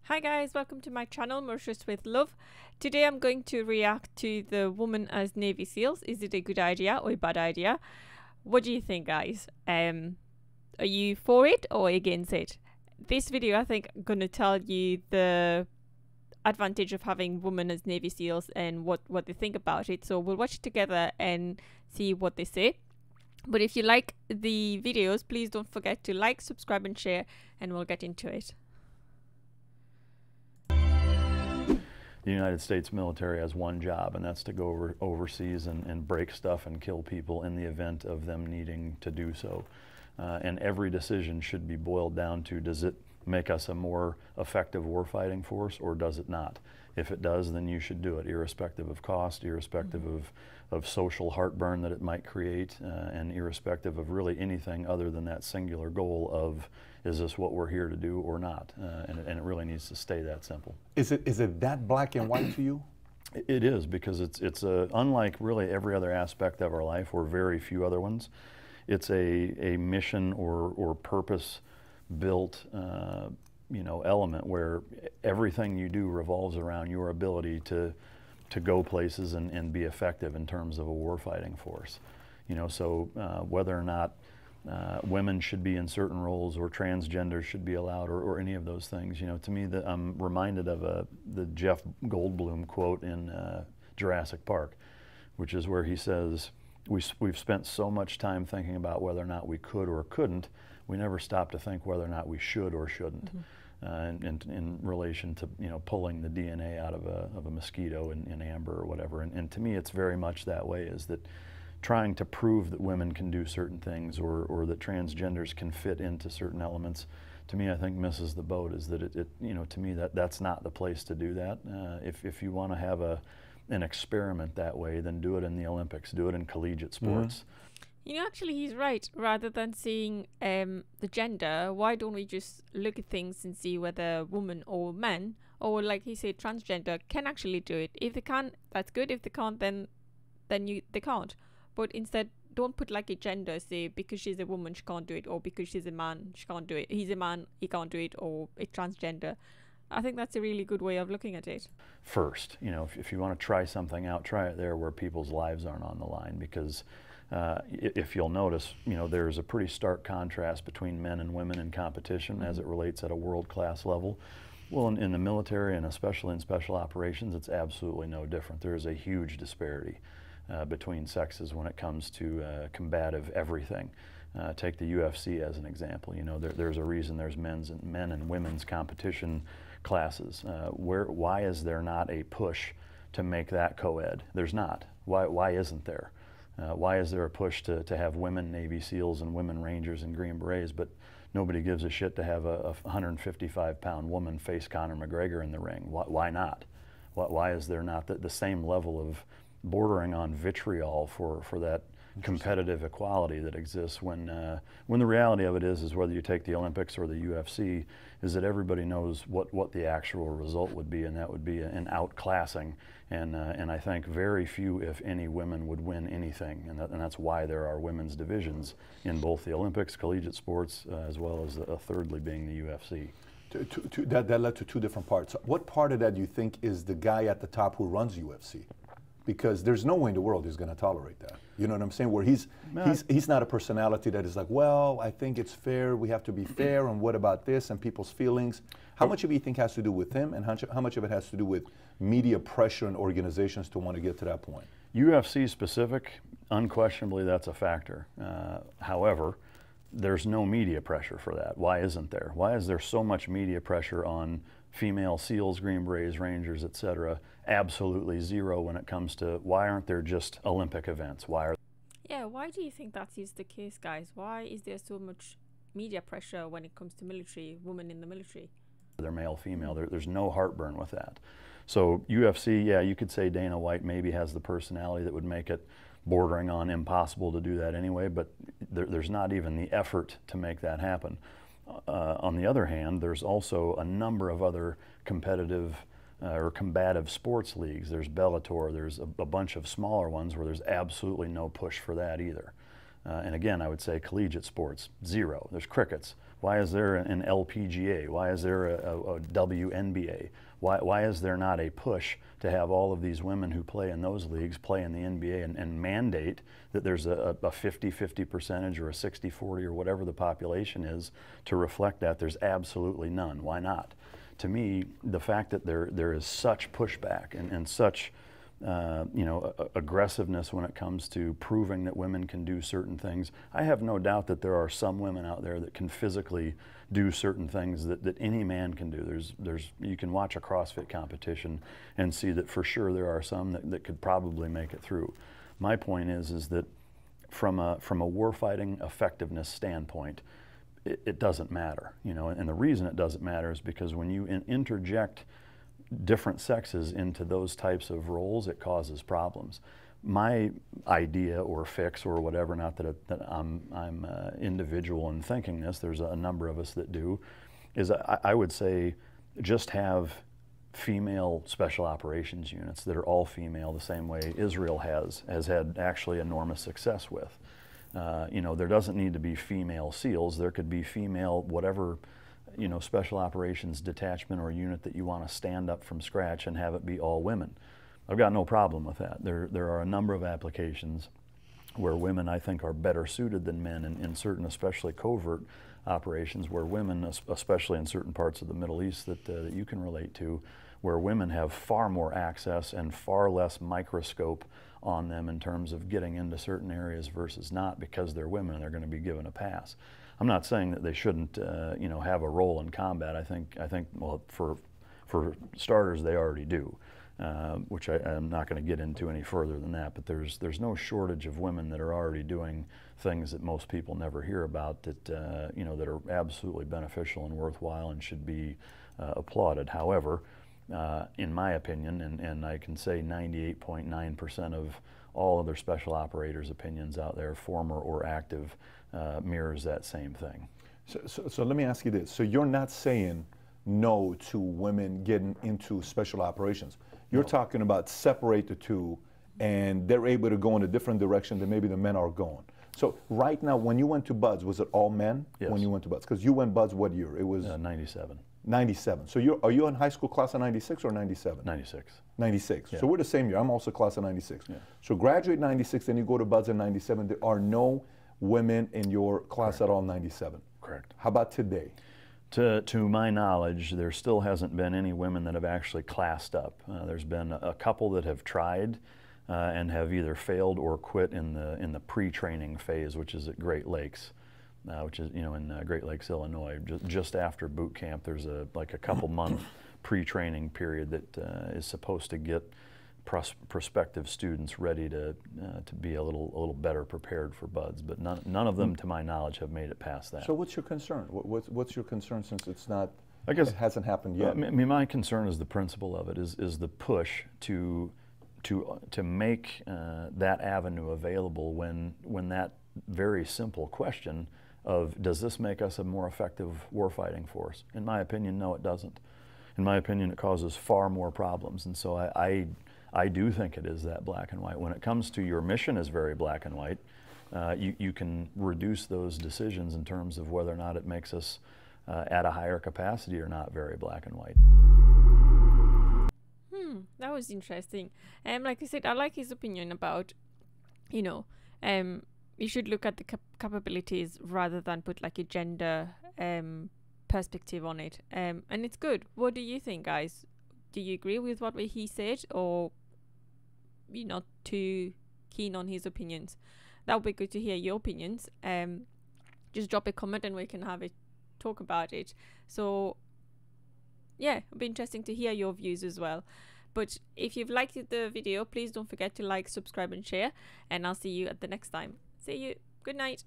Hi guys, welcome to my channel, Mauritius with Love. Today I'm going to react to the woman as Navy SEALs. Is it a good idea or a bad idea? What do you think, guys? Are you for it or against it? This video, I think, I'm going to tell you the advantage of having women as Navy SEALs and what they think about it. So we'll watch it together and see what they say. But if you like the videos, please don't forget to like, subscribe and share, and we'll get into it. The United States military has one job, and that's to go overseas and break stuff and kill people in the event of them needing to do so. And every decision should be boiled down to, does it make us a more effective warfighting force or does it not? If it does, then you should do it, irrespective of cost, irrespective of social heartburn that it might create, and irrespective of really anything other than that singular goal of, is this what we're here to do or not? And it really needs to stay that simple. Is it that black and white to you? It is, because it's unlike really every other aspect of our life, or very few other ones. It's a mission or purpose built element where everything you do revolves around your ability to go places and be effective in terms of a warfighting force. So whether or not women should be in certain roles or transgenders should be allowed or any of those things, to me, I'm reminded of the Jeff Goldblum quote in Jurassic Park, which is where he says, we've spent so much time thinking about whether or not we could or couldn't, we never stop to think whether or not we should or shouldn't. In relation to pulling the DNA out of a mosquito in amber or whatever. And to me, it's very much that way, is that trying to prove that women can do certain things or that transgenders can fit into certain elements, to me, I think misses the boat. Is that to me, that's not the place to do that. If you want to have an experiment that way, then do it in the Olympics, do it in collegiate sports. Actually, he's right. Rather than seeing the gender, why don't we just look at things and see whether women or men, or like he said, transgender, can actually do it? If they can, that's good. If they can't, then they can't. But instead, don't put like a gender, say because she's a woman she can't do it, or because she's a man she can't do it. He's a man, he can't do it, or a transgender. I think that's a really good way of looking at it. First, if you want to try something out, try it there where people's lives aren't on the line, because if you'll notice, there's a pretty stark contrast between men and women in competition as it relates at a world-class level. Well, in the military, and especially in special operations, it's absolutely no different. There is a huge disparity between sexes when it comes to combative everything. Take the UFC as an example. There's a reason there's men and women's competition classes. Why is there not a push to make that co-ed? There's not. Why isn't there? Why is there a push to have women Navy SEALs and women Rangers and Green Berets, but nobody gives a shit to have a 155-pound woman face Conor McGregor in the ring? Why not? Why is there not the same level of bordering on vitriol for that competitive equality that exists when the reality of it is whether you take the Olympics or the UFC, is that everybody knows what the actual result would be, and that would be an outclassing. And I think very few, if any, women would win anything, and that's why there are women's divisions in both the Olympics, collegiate sports, as well as thirdly being the UFC. That led to two different parts. What part of that do you think is the guy at the top who runs UFC? Because there's no way in the world he's going to tolerate that. You know what I'm saying? Where he's not a personality that is like, well, I think it's fair, we have to be fair, and what about this, and people's feelings. How much of it you think has to do with him, and how much of it has to do with media pressure and organizations to want to get to that point? UFC specific, unquestionably that's a factor. However, there's no media pressure for that. Why isn't there? Why is there so much media pressure on female SEALs, Green Berets, Rangers, etc.? Absolutely zero when it comes to why aren't there just Olympic events? Why do you think that is the case, guys? Why is there so much media pressure when it comes to military, women in the military? They're male, female. There's no heartburn with that. So UFC, yeah, you could say Dana White maybe has the personality that would make it bordering on impossible to do that anyway, but there's not even the effort to make that happen. On the other hand, there's also a number of other competitive or combative sports leagues. There's Bellator, there's a bunch of smaller ones where there's absolutely no push for that either. And again, I would say collegiate sports, zero. There's crickets. Why is there an LPGA? Why is there a WNBA? Why is there not a push to have all of these women who play in those leagues play in the NBA and mandate that there's a 50-50 percentage or a 60-40 or whatever the population is to reflect that? There's absolutely none. Why not? To me, the fact that there is such pushback and such aggressiveness when it comes to proving that women can do certain things. I have no doubt that there are some women out there that can physically do certain things that any man can do. You can watch a CrossFit competition and see that for sure there are some that could probably make it through. My point is that from a warfighting effectiveness standpoint, it doesn't matter, and the reason it doesn't matter is because when you interject different sexes into those types of roles, it causes problems. My idea or fix or whatever, not that I'm individual in thinking this, there's a number of us that do, is I would say just have female special operations units that are all female the same way Israel has had actually enormous success with. There doesn't need to be female SEALs, there could be female whatever special operations detachment or unit that you want to stand up from scratch and have it be all women. I've got no problem with that. There are a number of applications where women, I think, are better suited than men in certain, especially covert operations, where women, especially in certain parts of the Middle East that you can relate to, where women have far more access and far less microscope on them in terms of getting into certain areas versus not, because they're women and they're going to be given a pass. I'm not saying that they shouldn't, have a role in combat. I think, well, for starters, they already do, which I'm not going to get into any further than that. But there's no shortage of women that are already doing things that most people never hear about that that are absolutely beneficial and worthwhile and should be applauded. However, in my opinion, and I can say 98.9% of all other special operators' opinions out there, former or active, mirrors that same thing. So let me ask you this. So you're not saying no to women getting into special operations. You're talking about separate the two and they're able to go in a different direction than maybe the men are going. So right now, when you went to BUDS, was it all men? Yes. When you went to BUDS? Because you went BUDS what year? It was 97. 97. So are you in high school class of 96 or 97? 96. 96. Yeah. So we're the same year. I'm also class of 96. Yeah. So graduate 96, then you go to BUDS in 97. There are no women in your class at all in 97. Correct. How about today? To my knowledge, there still hasn't been any women that have actually classed up. There's been a couple that have tried and have either failed or quit in the pre-training phase, which is at Great Lakes. Which is in Great Lakes, Illinois. Just after boot camp, there's a couple month pre-training period that is supposed to get prospective students ready to be a little better prepared for BUDS. But none of them, to my knowledge, have made it past that. So what's your concern? What's your concern since it's not? I guess it hasn't happened yet. I mean, my concern is the principle of it is the push to make that avenue available when that very simple question of, does this make us a more effective warfighting force? In my opinion, no, it doesn't. In my opinion, it causes far more problems. And so I do think it is that black and white. When it comes to your mission is very black and white, you can reduce those decisions in terms of whether or not it makes us at a higher capacity or not very black and white. That was interesting. Like I said, I like his opinion about, you should look at the capabilities rather than put like a gender perspective on it. And it's good. What do you think, guys? Do you agree with what he said, or you're not too keen on his opinions? That would be good to hear your opinions. Just drop a comment and we can have a talk about it. So yeah, it'll be interesting to hear your views as well. But if you've liked the video, please don't forget to like, subscribe and share, and I'll see you at the next time. See you. Good night.